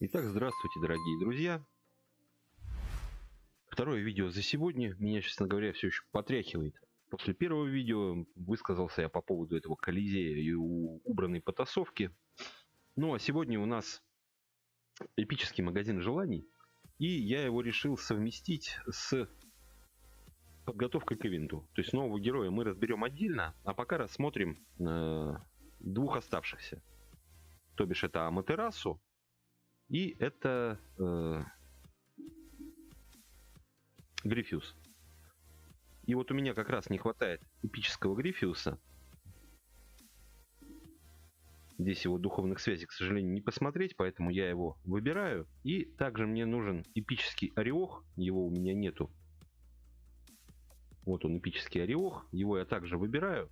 Итак, здравствуйте, дорогие друзья. Второе видео за сегодня. Меня, честно говоря, все еще потряхивает. После первого видео высказался я по поводу этого Колизея и убранной потасовки. Ну, а сегодня у нас эпический магазин желаний. И я его решил совместить с подготовкой к ивенту. То есть нового героя мы разберем отдельно, а пока рассмотрим двух оставшихся. То бишь это Аматерасу и это Грифиус. И вот у меня как раз не хватает эпического Грифиуса. Здесь его духовных связей, к сожалению, не посмотреть, поэтому я его выбираю. И также мне нужен эпический Ореох, его у меня нету. Вот он, эпический Ореох, его я также выбираю.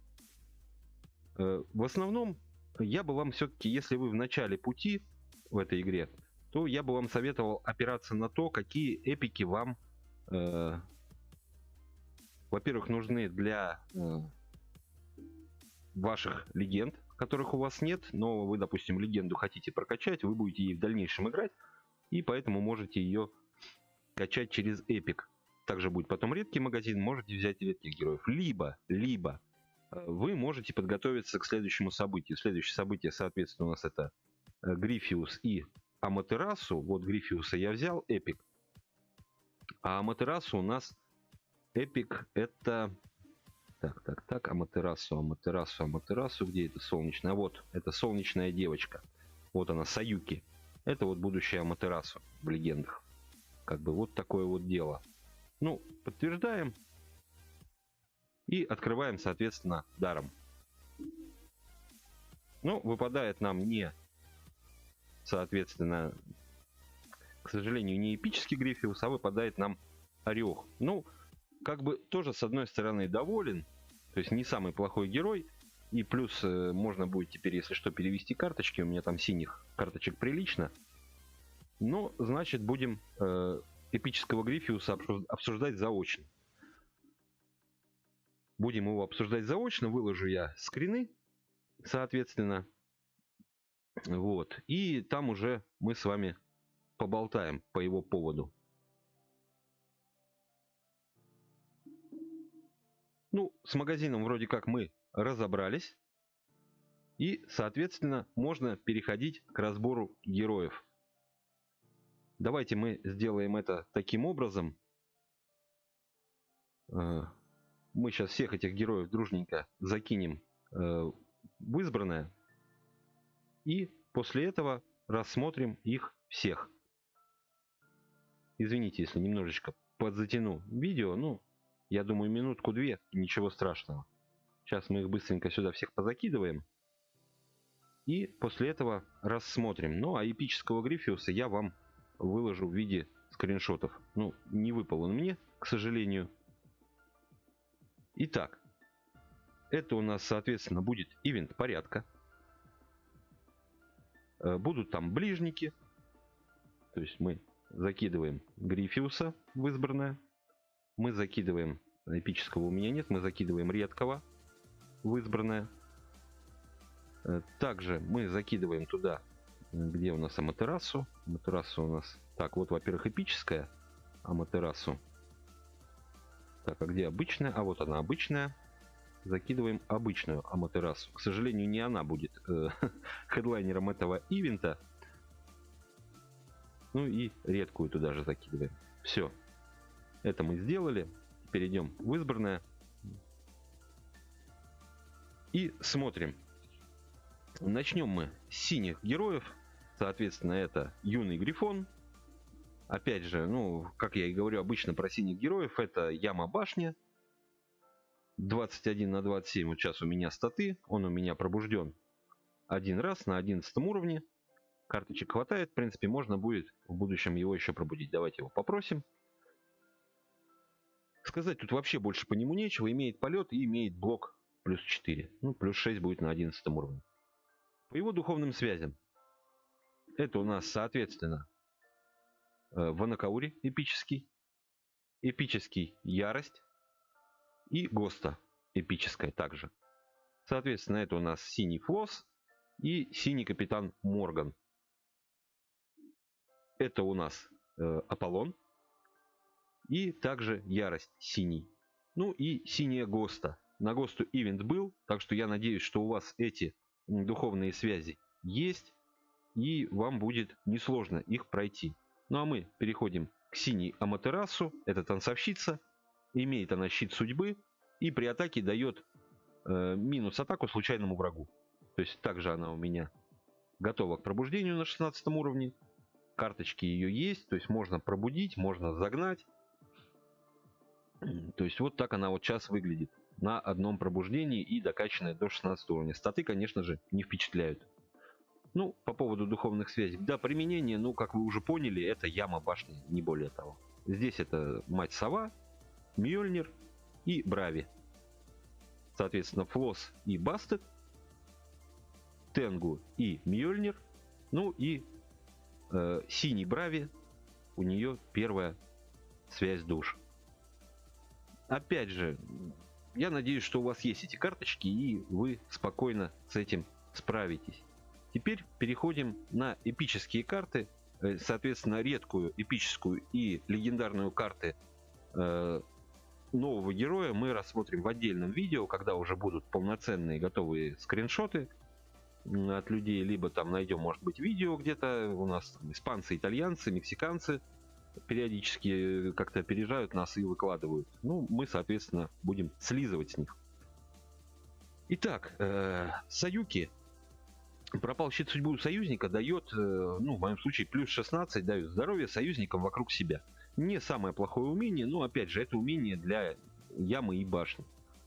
В основном, я бы вам все-таки, если вы в начале пути в этой игре, то я бы вам советовал опираться на то, какие эпики вам, во-первых, нужны для ваших легенд, которых у вас нет, но вы, допустим, легенду хотите прокачать, вы будете ей в дальнейшем играть, и поэтому можете ее качать через эпик. Также будет потом редкий магазин, можете взять редких героев. Либо вы можете подготовиться к следующему событию. Следующее событие, соответственно, у нас это Грифиус и Аматерасу. Вот Грифиуса я взял, эпик. А Аматерасу у нас эпик это... Так, Аматерасу, где это солнечная? Вот, это солнечная девочка. Вот она, Саюки. Это вот будущая Аматерасу в легендах. Как бы вот такое вот дело. Ну, подтверждаем. И открываем, соответственно, даром. Ну, выпадает нам не, соответственно, к сожалению, не эпический Грифиус, а выпадает нам Ореох. Ну, как бы тоже с одной стороны доволен. То есть не самый плохой герой. И плюс можно будет теперь, если что, перевести карточки. У меня там синих карточек прилично. Но, значит, будем эпического Грифиуса обсуждать заочно. Будем его обсуждать заочно. Выложу я скрины, соответственно. Вот. И там уже мы с вами поболтаем по его поводу. Ну, с магазином вроде как мы разобрались. И, соответственно, можно переходить к разбору героев. Давайте мы сделаем это таким образом. Мы сейчас всех этих героев дружненько закинем в избранное. И после этого рассмотрим их всех. Извините, если немножечко подзатяну видео. Ну, я думаю, минутку-две, ничего страшного. Сейчас мы их быстренько сюда всех позакидываем. И после этого рассмотрим. Ну, а эпического Грифиуса я вам выложу в виде скриншотов. Ну, не выпал он мне, к сожалению. Итак, это у нас, соответственно, будет ивент порядка. Будут там ближники. То есть мы закидываем Грифиуса в избранное. Мы закидываем, эпического у меня нет, мы закидываем редкого в избранное. Также мы закидываем туда, где у нас Аматерасу. Аматерасу у нас... Так, вот, во-первых, эпическая Аматерасу. Так, а где обычная? А вот она, обычная. Закидываем обычную Аматерасу. К сожалению, не она будет хедлайнером этого ивента. Ну и редкую туда же закидываем. Все. Это мы сделали. Перейдем в избранное. И смотрим. Начнем мы с синих героев. Соответственно, это юный Грифон. Опять же, ну, как я и говорю обычно про синих героев, это Яма Башня. 21 на 27. Вот сейчас у меня статы. Он у меня пробужден один раз на 11 уровне. Карточек хватает. В принципе, можно будет в будущем его еще пробудить. Давайте его попросим. Сказать тут вообще больше по нему нечего. Имеет полет и имеет блок плюс 4. Ну, плюс 6 будет на 11 уровне. По его духовным связям. Это у нас, соответственно, Ванакаури эпический. Эпический Ярость. И Госта эпическая также. Соответственно, это у нас синий Флосс и синий Капитан Морган. Это у нас Аполлон. И также Ярость синий. Ну и синяя ГОСТа. На ГОСТу ивент был, так что я надеюсь, что у вас эти духовные связи есть, и вам будет несложно их пройти. Ну а мы переходим к синей Аматерасу. Это танцовщица. Имеет она щит судьбы и при атаке дает минус атаку случайному врагу. То есть также она у меня готова к пробуждению на 16 уровне. Карточки ее есть, то есть можно пробудить, можно загнать. То есть вот так она вот сейчас выглядит на одном пробуждении и докачанная до 16 уровня. Статы, конечно же, не впечатляют. Ну, по поводу духовных связей. Да, применение, ну, как вы уже поняли, это яма башни, не более того. Здесь это Мать-Сова, Мьёльнир и Брави. Соответственно, Флосс и Бастет, Тенгу и Мьёльнир. Ну и синий Брави, у нее первая связь душ. Опять же, я надеюсь, что у вас есть эти карточки, и вы спокойно с этим справитесь. Теперь переходим на эпические карты. Соответственно, редкую, эпическую и легендарную карты нового героя мы рассмотрим в отдельном видео, когда уже будут полноценные готовые скриншоты от людей. Либо там найдем, может быть, видео где-то. У нас там испанцы, итальянцы, мексиканцы периодически как-то опережают нас и выкладывают. Ну, мы, соответственно, будем слизывать с них. Итак, Саюки. Пропал щит судьбы у союзника, дает, ну, в моем случае, плюс 16, дает здоровье союзникам вокруг себя. Не самое плохое умение, но, опять же, это умение для ямы и башни.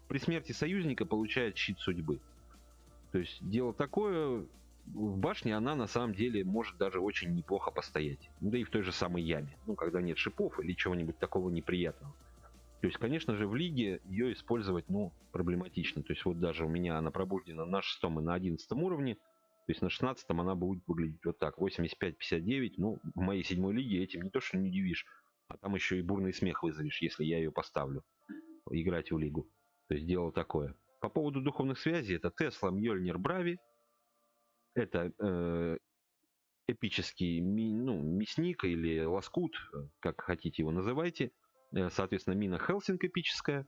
При смерти союзника получает щит судьбы. То есть, дело такое, в башне она, на самом деле, может даже очень неплохо постоять. Да и в той же самой яме. Ну, когда нет шипов или чего-нибудь такого неприятного. То есть, конечно же, в лиге ее использовать, ну, проблематично. То есть, вот даже у меня она пробуждена на 6 и на 11 уровне. То есть на 16 она будет выглядеть вот так. 85-59. Ну, в моей 7 лиге этим не то что не удивишь, а там еще и бурный смех вызовешь, если я ее поставлю играть в лигу. То есть дело такое. По поводу духовных связей, это Тесла, Мьёльнир, Брави. Это эпический мясник или лоскут, как хотите его называйте. Соответственно, Мина Хелсинг эпическая.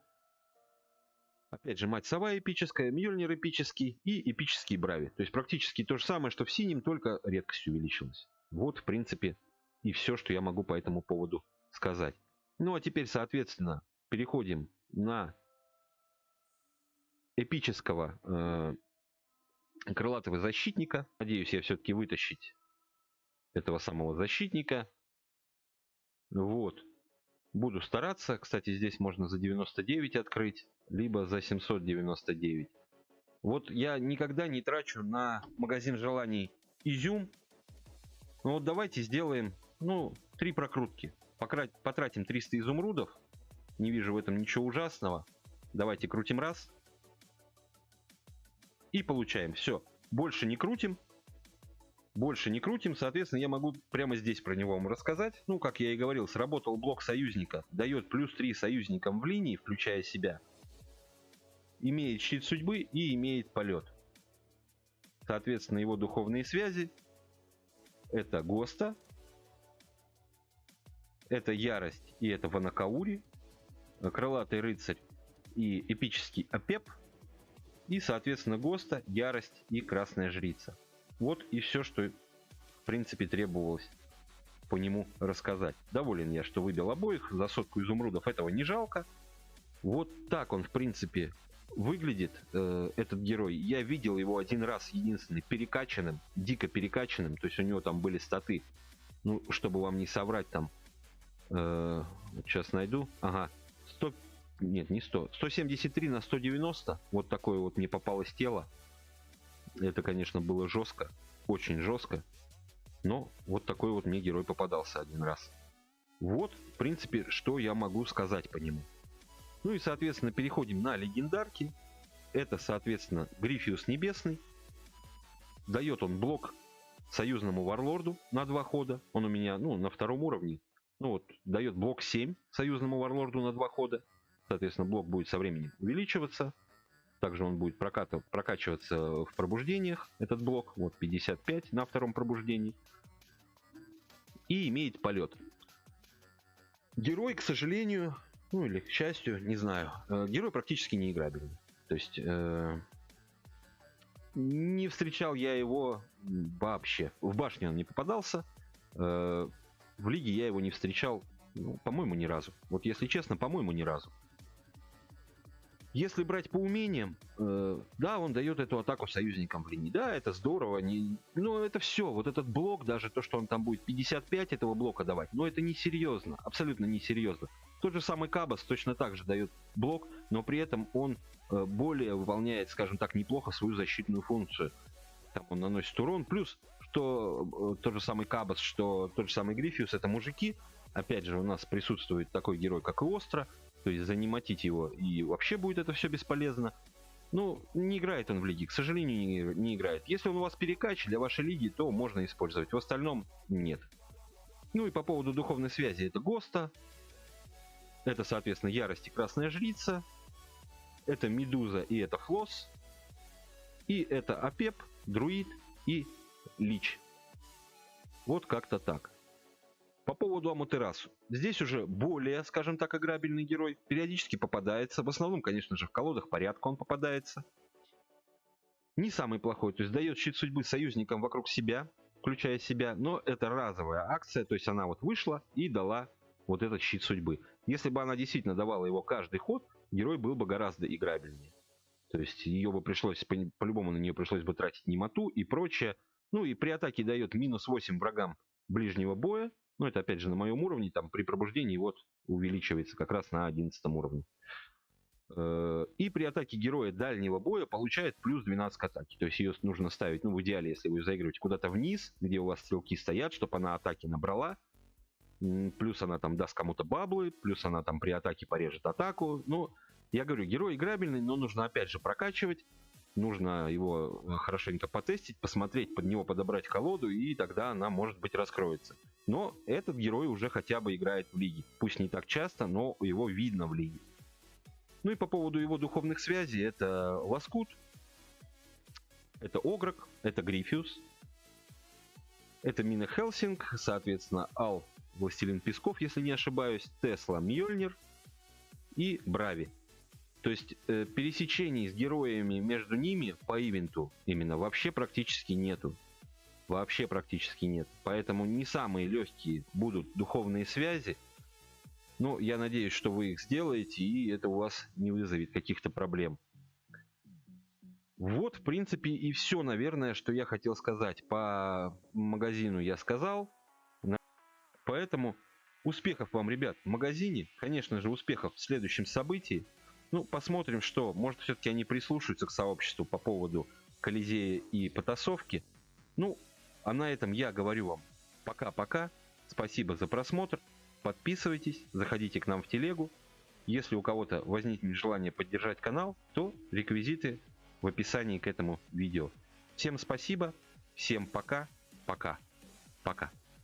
Опять же, Мать-Сова эпическая, Мьёльнир эпический и эпический Брави. То есть практически то же самое, что в синем, только редкость увеличилась. Вот, в принципе, и все, что я могу по этому поводу сказать. Ну, а теперь, соответственно, переходим на эпического крылатого защитника. Надеюсь, я все-таки вытащить этого самого защитника. Вот. Буду стараться. Кстати, здесь можно за 99 открыть, либо за 799. Вот я никогда не трачу на магазин желаний изюм. Ну вот давайте сделаем, 3 прокрутки. Потратим 300 изумрудов. Не вижу в этом ничего ужасного. Давайте крутим раз. И получаем. Все. Больше не крутим. Больше не крутим. Соответственно, я могу прямо здесь про него вам рассказать. Ну, как я и говорил, сработал блок союзника. Дает плюс 3 союзникам в линии, включая себя. Имеет щит судьбы и имеет полет. Соответственно, его духовные связи. Это ГОСТа. Это Ярость и это Ванакаури. Крылатый рыцарь и эпический Апеп. И, соответственно, ГОСТа, Ярость и Красная Жрица. Вот и все, что, в принципе, требовалось по нему рассказать. Доволен я, что выбил обоих. За 100 изумрудов этого не жалко. Вот так он, в принципе, выглядит, этот герой. Я видел его один раз, единственный, перекачанным, дико перекачанным. То есть у него там были статы, ну, чтобы вам не соврать, там, сейчас найду, ага, 100, нет, не 100, 173 на 190, вот такое вот мне попалось тело. Это, конечно, было жестко, очень жестко, но вот такой вот мне герой попадался один раз. Вот, в принципе, что я могу сказать по нему. Ну и, соответственно, переходим на легендарки. Это, соответственно, Грифиус Небесный. Дает он блок союзному варлорду на 2 хода. Он у меня, на 2-м уровне. Ну вот, дает блок 7 союзному варлорду на 2 хода. Соответственно, блок будет со временем увеличиваться. Также он будет прокачиваться в пробуждениях, этот блок. Вот 55 на 2-м пробуждении. и имеет полет. Герой, к сожалению, ну или к счастью, не знаю, герой практически не играбельный. То есть не встречал я его вообще. В башне он не попадался, в лиге я его не встречал, ну, по-моему, ни разу. Вот если честно, по-моему, ни разу. Если брать по умениям, да, он дает эту атаку союзникам в линии. Да, это здорово. Но это все. Вот этот блок, даже то, что он там будет 55 этого блока давать, но это несерьезно. Абсолютно несерьезно. Тот же самый Кабас точно так же дает блок, но при этом он более выполняет, скажем так, неплохо свою защитную функцию. Там он наносит урон. Плюс, что тот же самый Кабас, что тот же самый Грифиус, это мужики. Опять же, у нас присутствует такой герой, как Иостро. То есть заниматить его, и вообще будет это все бесполезно. Ну, не играет он в лиге, к сожалению, не играет. Если он у вас перекач для вашей лиги, то можно использовать. В остальном нет. Ну и по поводу духовной связи, это Госта. Это, соответственно, Ярость и Красная Жрица. Это Медуза и это Флосс. И это Апеп, Друид и Лич. Вот как-то так. По поводу Аматерасу. Здесь уже более, скажем так, играбельный герой. Периодически попадается. В основном, конечно же, в колодах порядка он попадается. Не самый плохой. То есть дает щит судьбы союзникам вокруг себя, включая себя. Но это разовая акция. То есть она вот вышла и дала вот этот щит судьбы. Если бы она действительно давала его каждый ход, герой был бы гораздо играбельнее. То есть ее бы пришлось, по-любому на нее пришлось бы тратить немоту и прочее. Ну и при атаке дает минус 8 врагам ближнего боя. Ну, это опять же на моем уровне, там при пробуждении вот увеличивается как раз на 11 уровне. И при атаке героя дальнего боя получает плюс 12 к атаке. То есть ее нужно ставить, ну в идеале, если вы заигрываете, куда-то вниз, где у вас стрелки стоят, чтобы она атаки набрала. Плюс она там даст кому-то баблы, плюс она там при атаке порежет атаку. Ну, я говорю, герой играбельный, но нужно опять же прокачивать. Нужно его хорошенько потестить, посмотреть, под него подобрать колоду, и тогда она, может быть, раскроется. Но этот герой уже хотя бы играет в лиге. Пусть не так часто, но его видно в лиге. Ну и по поводу его духовных связей, это Лоскут, это Огрок, это Грифиус, это Мина Хелсинг, соответственно, Ал, Властелин Песков, если не ошибаюсь, Тесла, Мьёльнир и Брави. То есть пересечений с героями между ними по ивенту именно вообще практически нету. Вообще практически нет. Поэтому не самые легкие будут духовные связи. Но я надеюсь, что вы их сделаете, и это у вас не вызовет каких-то проблем. Вот, в принципе, и все, наверное, что я хотел сказать. По магазину я сказал. Поэтому успехов вам, ребят, в магазине. Конечно же, успехов в следующем событии. Ну, посмотрим, что. Может, все-таки они прислушаются к сообществу по поводу Колизея и потасовки. Ну, а на этом я говорю вам пока-пока. Спасибо за просмотр. Подписывайтесь, заходите к нам в телегу. Если у кого-то возникнет желание поддержать канал, то реквизиты в описании к этому видео. Всем спасибо, всем пока, пока, пока.